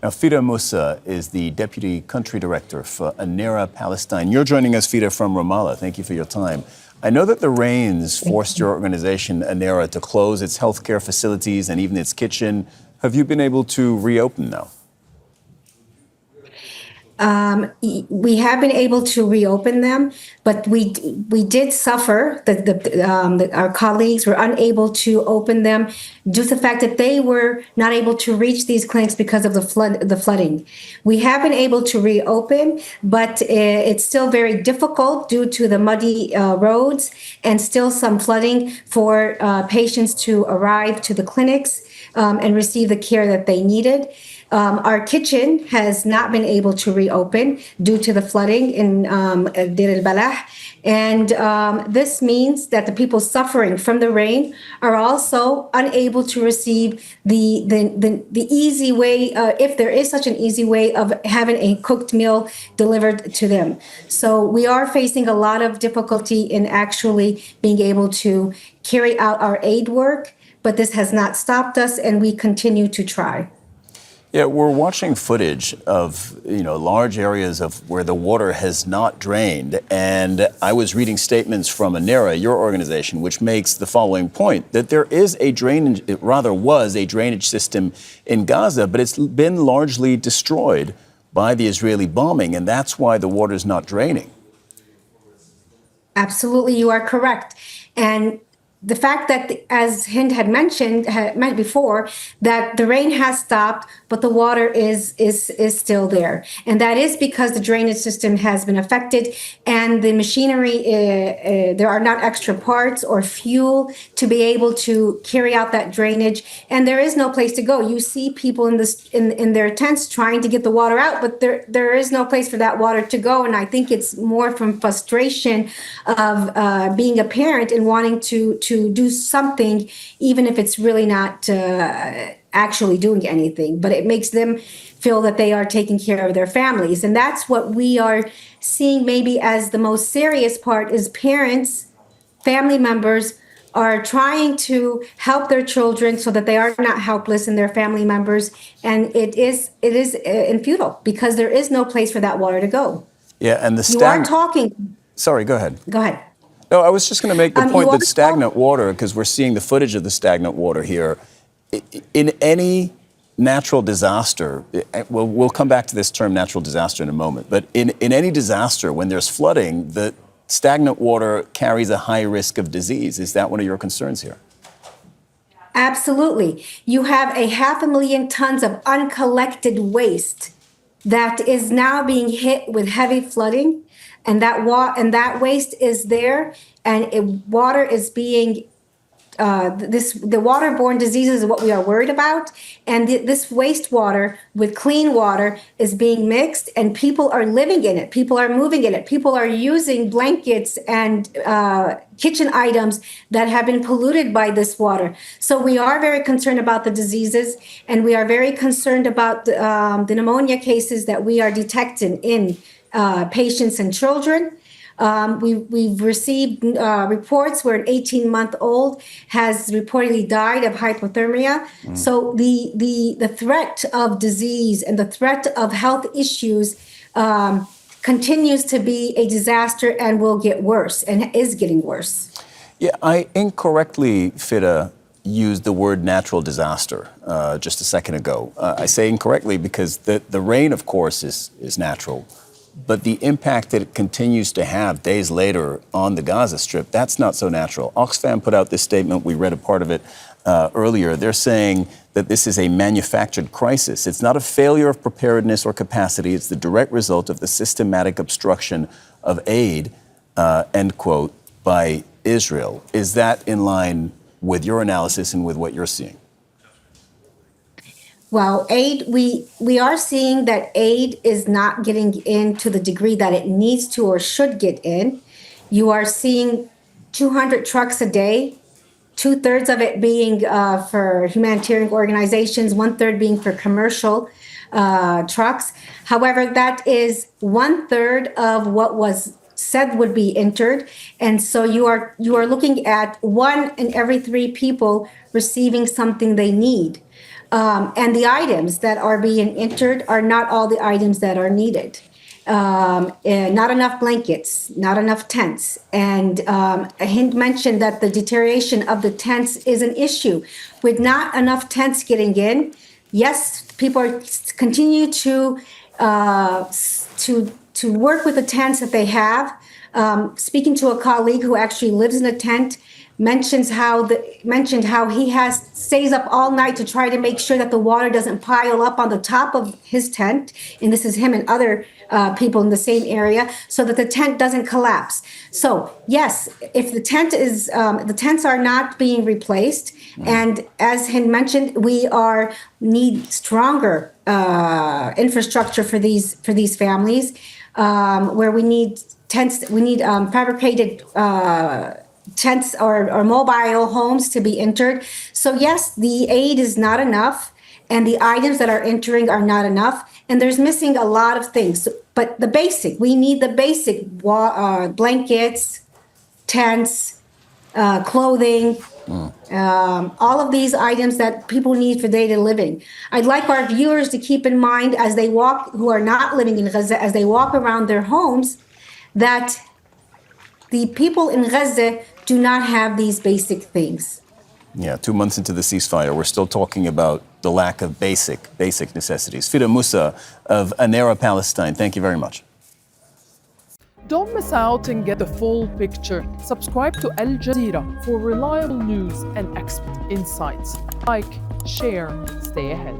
Now, Fidah Mousa is the Deputy Country Director for Anera, Palestine. You're joining us, Fidah, from Ramallah. Thank you for your time. I know that the rains forced your organization, Anera, to close its healthcare facilities and even its kitchen. Have you been able to reopen now? We have been able to reopen them, but we did suffer. Our colleagues were unable to open them due to the fact that they were not able to reach these clinics because of the flooding. We have been able to reopen, but it's still very difficult due to the muddy roads and still some flooding for patients to arrive to the clinics and receive the care that they needed. Our kitchen has not been able to reopen due to the flooding in Deir el-Balah. And this means that the people suffering from the rain are also unable to receive the easy way, if there is such an easy way, of having a cooked meal delivered to them. So we are facing a lot of difficulty in actually being able to carry out our aid work, but this has not stopped us, and we continue to try. Yeah, we're watching footage of, large areas of where the water has not drained. And I was reading statements from Anera, your organization, which makes the following point, that there is a drainage, it rather was a drainage system in Gaza, but it's been largely destroyed by the Israeli bombing. And that's why the water is not draining. Absolutely, you are correct. And the fact that, as Hind had mentioned before, that the rain has stopped, but the water is still there. And that is because the drainage system has been affected and the machinery, there are not extra parts or fuel to be able to carry out that drainage. And there is no place to go. You see people in their tents trying to get the water out, but there is no place for that water to go. And I think it's more from frustration of being a parent and wanting to do something, even if it's really not actually doing anything, but it makes them feel that they are taking care of their families. And that's what we are seeing maybe as the most serious part, is parents, family members are trying to help their children so that they are not helpless in their family members. And it is futile because there is no place for that water to go. Yeah, and you are talking. Sorry, go ahead. Go ahead. No, I was just going to make the point that stagnant water, because we're seeing the footage of the stagnant water here, in any natural disaster, we'll come back to this term natural disaster in a moment, but in any disaster, when there's flooding, the stagnant water carries a high risk of disease. Is that one of your concerns here? Absolutely. You have 500,000 tons of uncollected waste that is now being hit with heavy flooding. And that waste is there, and water is being the waterborne diseases is what we are worried about, and this wastewater with clean water is being mixed, and people are living in it. People are moving in it. People are using blankets and kitchen items that have been polluted by this water. So we are very concerned about the diseases, and we are very concerned about the pneumonia cases that we are detecting in patients and children. We've received reports where an 18-month-old has reportedly died of hypothermia. So the threat of disease and the threat of health issues continues to be a disaster and will get worse and is getting worse. Yeah, I incorrectly, Fidah, used the word natural disaster just a second ago. I say incorrectly because the rain, of course, is natural. But the impact that it continues to have days later on the Gaza Strip, that's not so natural. Oxfam put out this statement. We read a part of it earlier. They're saying that this is a manufactured crisis. It's not a failure of preparedness or capacity. It's the direct result of the systematic obstruction of aid, end quote, by Israel. Is that in line with your analysis and with what you're seeing? Well, aid, we are seeing that aid is not getting in to the degree that it needs to or should get in. You are seeing 200 trucks a day, 2/3 of it being for humanitarian organizations, 1/3 being for commercial trucks. However, that is 1/3 of what was said would be entered. And so you are looking at 1 in every 3 people receiving something they need. And the items that are being entered are not all the items that are needed. And not enough blankets, not enough tents. And Hind mentioned that the deterioration of the tents is an issue. With not enough tents getting in, yes, people are continue to work with the tents that they have. Speaking to a colleague who actually lives in a tent, mentioned how he stays up all night to try to make sure that the water doesn't pile up on the top of his tent, and this is him and other people in the same area, so that the tent doesn't collapse. So yes, if the tents are not being replaced, and as Hind mentioned, we need stronger infrastructure for these families, where we need tents, we need fabricated tents or mobile homes to be entered. So yes, the aid is not enough, and the items that are entering are not enough, and there's missing a lot of things. But we need the basic blankets, tents, clothing, all of these items that people need for daily living. I'd like our viewers to keep in mind as they walk, who are not living in Gaza, as they walk around their homes, that the people in Gaza do not have these basic things. Yeah, 2 months into the ceasefire, we're still talking about the lack of basic necessities. Fidah Mousa of Anera, Palestine, thank you very much. Don't miss out and get the full picture. Subscribe to Al Jazeera for reliable news and expert insights. Like, share, stay ahead.